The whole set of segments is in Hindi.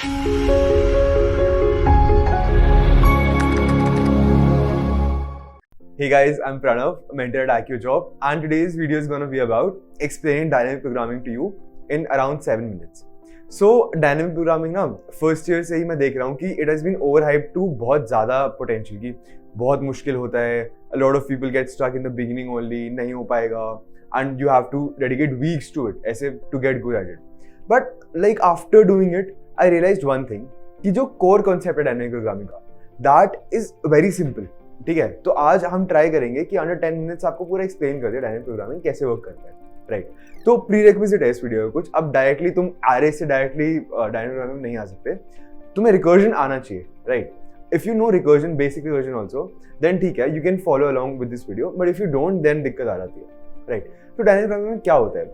Hey guys, I'm Pranav, a mentor at AccuJob, and today's video is going to be about explaining dynamic programming to you in around 7 minutes. So dynamic programming ना फर्स्ट ईयर से ही मैं देख रहा हूँ कि it has been overhyped to बहुत ज़्यादा potential की बहुत मुश्किल होता है. A lot of people get stuck in the beginning only, नहीं हो पाएगा, and you have to dedicate weeks to it ऐसे to get good at it. But like after doing it, I realized one thing कि जो core concept है dynamic programming का, that is very simple. ठीक है, तो आज हम ट्राई करेंगे कि अंडर 10 मिनट्स आपको पूरा एक्सप्लेन कर दिया डायनेमिक प्रोग्रामिंग कैसे वर्क करता है, राइट. तो प्री रिक्विजिट है इस वीडियो में कुछ. अब डायरेक्टली तुम एरे से डायरेक्टली डायनेमिक प्रोग्रामिंग नहीं आ सकते, तुम्हें रिकर्जन आना चाहिए, right. If you know recursion, basic recursion also, then ठीक है, you can follow along with this video. But if you don't, then दिक्कत आ जाती है, राइट. तो डायनेमिक प्रोग्रामिंग में क्या होता है,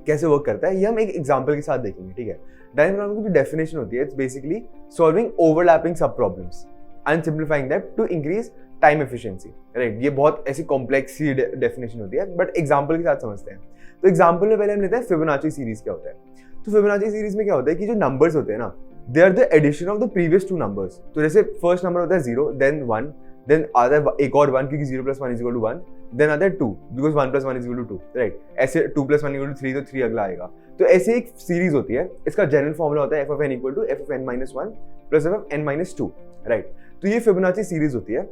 कैसे वर्क करता है, ये हम एक एग्जाम्पल के साथ देखेंगे, ठीक है. डायनेमिक प्रोग्रामिंग की जो डेफिनेशन होती है, it's basically solving overlapping sub problems and simplifying that to increase time efficiency, right. ये बहुत ऐसी कॉम्प्लेक्स सी डेफिनेशन होती है, बट एग्जांपल के साथ समझते हैं. तो एग्जांपल में पहले हम लेते हैं फिबोनाची सीरीज क्या होता है. तो फिबोनाची सीरीज में क्या होता है कि जो नंबर्स होते हैं ना, they are the addition of the previous two numbers. तो जैसे फर्स्ट नंबर होता है 0, देन 1, देन आता है एक और 1 क्योंकि 0 + 1 = 1, देन आता है 2 बिकॉज 1 + 1 = 2, राइट. ऐसे 2 + 1 = 3, तो 3 अगला आएगा. तो ऐसे एक सीरीज होती है. इसका जनरल फॉर्मूला होता है f(n) = f(n-1 + f(n-2), राइट. तो ये फिबोनाची सीरीज होती है.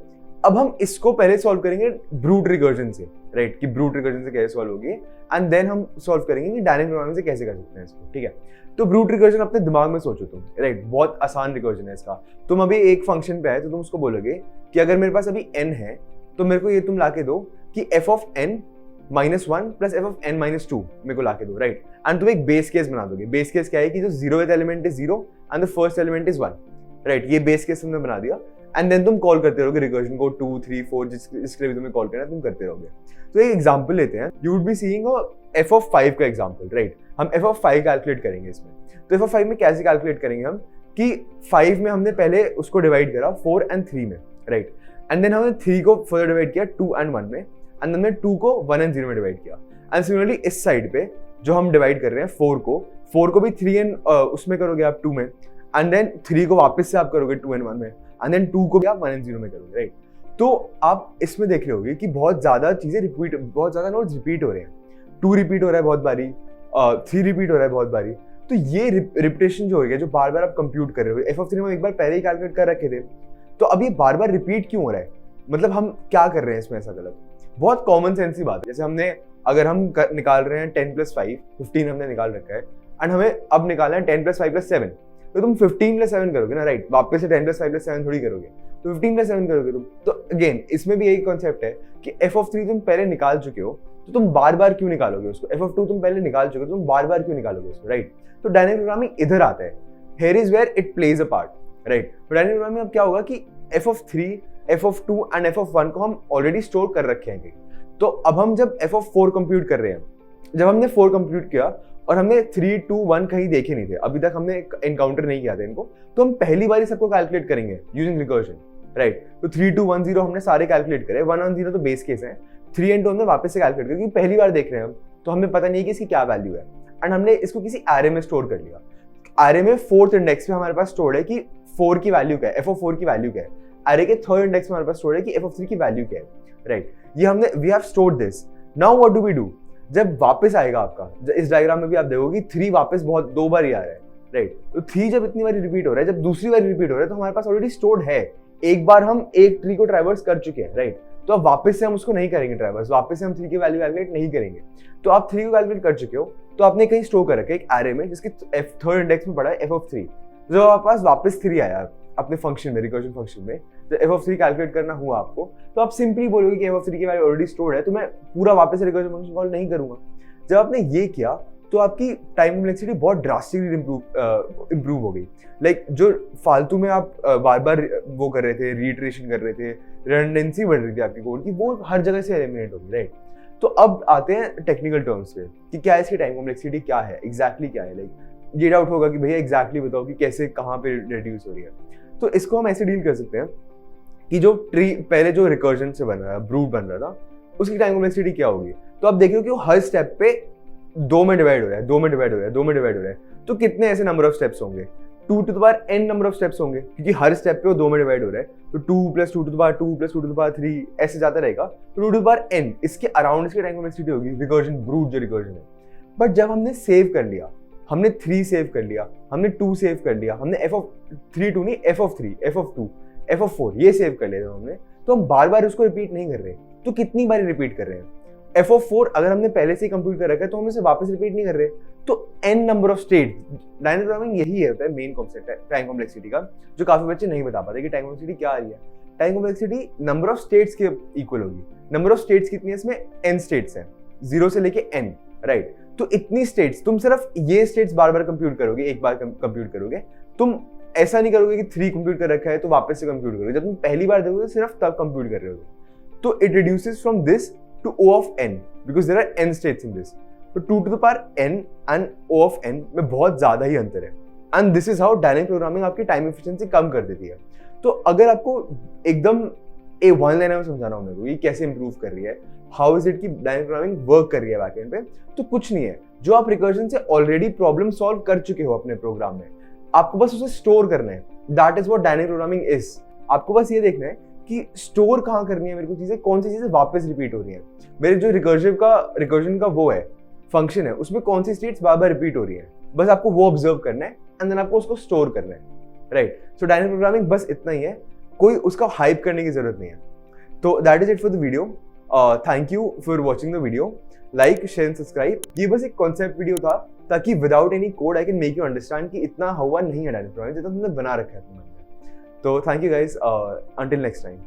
अब हम इसको पहले सॉल्व करेंगे ब्रूट रिकर्जन से, राइट, कि ब्रूट रिकर्जन से कैसे सॉल्व होगी, एंड देन हम सॉल्व करेंगे कि डायनेमिक प्रोग्रामिंग से कैसे कर सकते हैं इसको, ठीक है. तो ब्रूट रिकर्जन अपने दिमाग में सोचो तुम, राइट. बहुत आसान रिकर्जन है इसका. तुम अभी एक फंक्शन पे आए तो तुम उसको बोलोगे कि अगर मेरे पास अभी n है तो मेरे को ये तुम लाके दो कि f(n-1 + f(n-2) मेरे को लाके दो, राइट. एंड तुम एक बेस केस बना दोगे. बेस केस क्या है कि जो 0th element is 0 and the first element is 1, right. ये बेस केस तुमने बना दिया, एंड देन तुम कॉल करते रहोगे रिकर्जन को 2, 3, 4 जिसके लिए भी तुम्हें कॉल करना है तुम करते रहोगे. तो एक एग्जांपल लेते हैं. You would be seeing f(5) का एग्जांपल, राइट. हम f(5) कैलकुलेट करेंगे इसमें. तो f(5) में कैसे कैलकुलेट करेंगे हम कि 5 में हमने पहले उसको डिवाइड करा 4 और 3 में, राइट. एंड देन हमने 3 को फर्दर डिवाइड किया 2 और 1 में, एंड देन हमने 2 को 1 और 0 में डिवाइड किया. एंड सिमिलरली इस साइड पे जो हम डिवाइड कर रहे हैं 4 को भी 3 एंड उसमें करोगे आप 2 में, एंड देन 3 को वापस से आप करोगे 2 और 1 में, एंड देन 2 को भी आप 1 और 0 में करोगे, राइट. तो आप इसमें देख रहे होगे कि बहुत ज्यादा चीजें रिपीट, बहुत ज्यादा नोट्स रिपीट हो रहे हैं. 2 रिपीट हो रहा है बहुत बारी, 3 रिपीट हो रहा है बहुत बारी. तो ये रिपीटेशन जो हो रही है, जो बार बार आप कंप्यूट कर रहे हो, f(3) में एक बार पहले ही कैलकुलेट कर रखे थे, तो अब ये बार बार रिपीट क्यों हो रहा है, मतलब हम क्या कर रहे हैं इसमें ऐसा गलत. बहुत कॉमन सेंस की बात है. जैसे हमने अगर हम निकाल रहे हैं 10 + 5, 15 हमने निकाल रखा है, एंड हमें अब निकालना है 10 + 5 + 7, तो तुम 15 + 7 करोगे ना, राइट. वापस से 10 + 5 + 7 थोड़ी करोगे, तो 15 + 7 करोगे तुम. तो अगेन इसमें भी यही कॉन्सेप्ट है कि f(3) तुम पहले निकाल चुके हो, तो तुम बार बार क्यों निकालोगे उसको. f(2) तुम पहले निकाल चुके हो, तुम बार बार क्यों निकालोगे उसको, राइट. तो डायनेमिक प्रोग्रामिंग इधर आता है. Here is where it plays a part, right. तो डायनेमिक प्रोग्रामिंग अब क्या होगा कि f(3), f(2) एंड f(1) को हम ऑलरेडी स्टोर कर रखे हैं. तो अब हम जब f(4) कंप्यूट कर रहे हैं, जब हमने 4 कंप्यूट किया और हमने 3, 2, 1 कहीं देखे नहीं थे, अभी तक हमने एनकाउंटर नहीं किया था इनको, तो हम पहली बार सबको कैलकुलेट करेंगे यूजिंग रिकर्जन, राइट. तो 3, 2, 1, 0 हमने सारे कैलकुलेट करे. 1 और 0 तो बेस केस है, 3 और 2 हमने वापस से कैलकुलेट किया क्योंकि पहली बार देख रहे हैं हम, तो हमें पता नहीं कि इसकी क्या वैल्यू है, एंड हमने इसको किसी एरे में स्टोर कर लिया. एरे में 4th इंडेक्स पे हमारे पास स्टोर्ड है कि 4 की वैल्यू क्या है, f(4) की वैल्यू क्या है. एरे के 3rd इंडेक्स में हमारे पास स्टोर्ड है कि f(3) की वैल्यू क्या है, राइट. ये हमने we have stored this. Now what do we do. जब वापस आएगा आपका, इस डायग्राम में भी आप देखोगे 3 वापस बहुत 2 बार ही आ रहा है, राइट. तो 3 जब इतनी बार रिपीट हो रहा है, जब दूसरी बार रिपीट हो रहा है, तो हमारे पास ऑलरेडी स्टोर्ड है. एक बार हम एक ट्री को ट्रैवर्स कर चुके हैं, राइट. तो अब वापस से हम उसको नहीं करेंगे ट्रैवर्स, वापस से हम 3 की वैल्यू कैलकुलेट नहीं करेंगे. तो आप 3 को कैलकुलेट कर चुके हो, तो आपने कहीं स्टोर कर रखा है एक एरे में जिसके 3rd इंडेक्स में पड़ा है f(3). जब आपके पास वापस 3 आया अपने फंक्शन में, रिकर्जन फंक्शन में, तो f(3) कैलकुलेट करना हुआ आपको, तो आप सिंपली बोलोगे कि f(3) की वैल्यू ऑलरेडी स्टोर्ड है, तो मैं पूरा वापस से रिकर्जन फंक्शन कॉल नहीं करूंगा. जब आपने ये किया तो आपकी टाइम कॉम्प्लेक्सिटी बहुत ड्रास्टिकली इंप्रूव हो गई. लाइक जो फालतू में आप बार बार वो कर रहे थे, रीइटरेशन कर रहे थे, रिडंडेंसी बढ़ रही थी आपकी कोड की, वो हर जगह से एलिमिनेट होगी, राइट. तो अब आते हैं टेक्निकल टर्म्स पे कि क्या इसकी टाइम कॉम्प्लेक्सिटी क्या है, एग्जैक्टली क्या है. लाइक ये डाउट होगा कि भैया एग्जैक्टली बताओ कि कैसे कहाँ पे रिड्यूस हो रही है. तो इसको हम ऐसे डील कर सकते हैं कि जो ट्री पहले जो रिकर्जन से बन रहा है, ब्रूट बन रहा था, उसकी टाइम कॉम्प्लेक्सिटी क्या होगी. तो आप देख रहे हो कि वो हर स्टेप पे 2 में डिवाइड हो रहा है, 2 में डिवाइड हो रहा है, 2 में डिवाइड हो रहा है. तो कितने ऐसे नंबर ऑफ स्टेप्स होंगे, 2 to the power n number of steps होंगे, क्योंकि हर स्टेप पे वो 2 में डिवाइड हो रहा है, तो 2 + 2 to the power 2 + 2 to the power 3 ऐसे जाता रहेगा, तो 2 to the power n इसके अराउंड इसकी टाइम कॉम्प्लेक्सिटी होगी, रिकर्जन ब्रूट जो रिकर्जन है। बट जब हमने सेव कर लिया, हमने 3 सेव कर लिया, हमने 2 सेव कर लिया, हमने f(3) 2 नहीं f(3), f(2), f(4) ये सेव कर लिया हमने, तो हम बार बार उसको रिपीट नहीं कर रहे। तो कितनी बार रिपीट कर रहे हैं? f(4) अगर हमने पहले से ही कंप्यूट कर रखा है तो हम इसे वापस रिपीट नहीं कर रहे। तो n number of state, dynamic programming यही होता है मेन कॉन्सेप्ट है टाइम कॉम्प्लेक्सिटी का, जो काफी बच्चे नहीं बता पाते कि टाइम कॉम्प्लेक्सिटी क्या आ रही है। Time complexity number of states के इक्वल होगी। नंबर ऑफ स्टेट्स कितनी है इसमें? n स्टेट्स है, 0 से लेके n, राइट। तो इतनी स्टेट्स, तुम सिर्फ ये स्टेट्स बार बार कंप्यूट करोगे, एक बार कंप्यूट करोगे, तुम ऐसा नहीं करोगे कि 3 कंप्यूट कर रखा है तो वापस से कंप्यूट करोगे। जब तुम पहली बार देखोगे सिर्फ तब कंप्यूट कर रहे हो, तो it reduces from this to O of n because there are n states in this. तो 2 to the power n and O of n में बहुत ज्यादा ही अंतर है, and this is how dynamic programming आपकी टाइम एफिशिएंसी कम कर देती है। तो अगर आपको एकदम वन लाइनर में समझाना हो मेरे को ये कैसे इंप्रूव कर रही है, हाउ इज इट कि डायनेमिक प्रोग्रामिंग वर्क कर रही है बैकएंड पे, तो कुछ नहीं है। जो आप रिकर्जन से ऑलरेडी प्रॉब्लम सॉल्व कर चुके हो अपने प्रोग्राम में, आपको बस उसे स्टोर करना है। That is what dynamic programming is. आपको बस ये देखना है कि स्टोर कहाँ करनी है मेरे को चीजें, कौन सी चीजें वापस रिपीट हो रही हैं। मेरे जो रिकर्जन का वो है फंक्शन है, उसमें कौन सी स्टेट्स बार बार रिपीट हो रही है, बस आपको वो ऑब्जर्व करना है एंड देन आपको उसको स्टोर करना है, राइट। सो डायनेमिक प्रोग्रामिंग बस इतना ही है, कोई उसका हाइप करने की जरूरत नहीं है। तो that is it for the video. Thank you for watching the video. Like, share and subscribe. ये बस एक कॉन्सेप्ट वीडियो था ताकि without any code I can make you understand कि इतना हुआ नहीं है डायनेमिक प्रोग्रामिंग जितना तुमने बना रखा है तुम्हारे। तो thank you guys, until next time.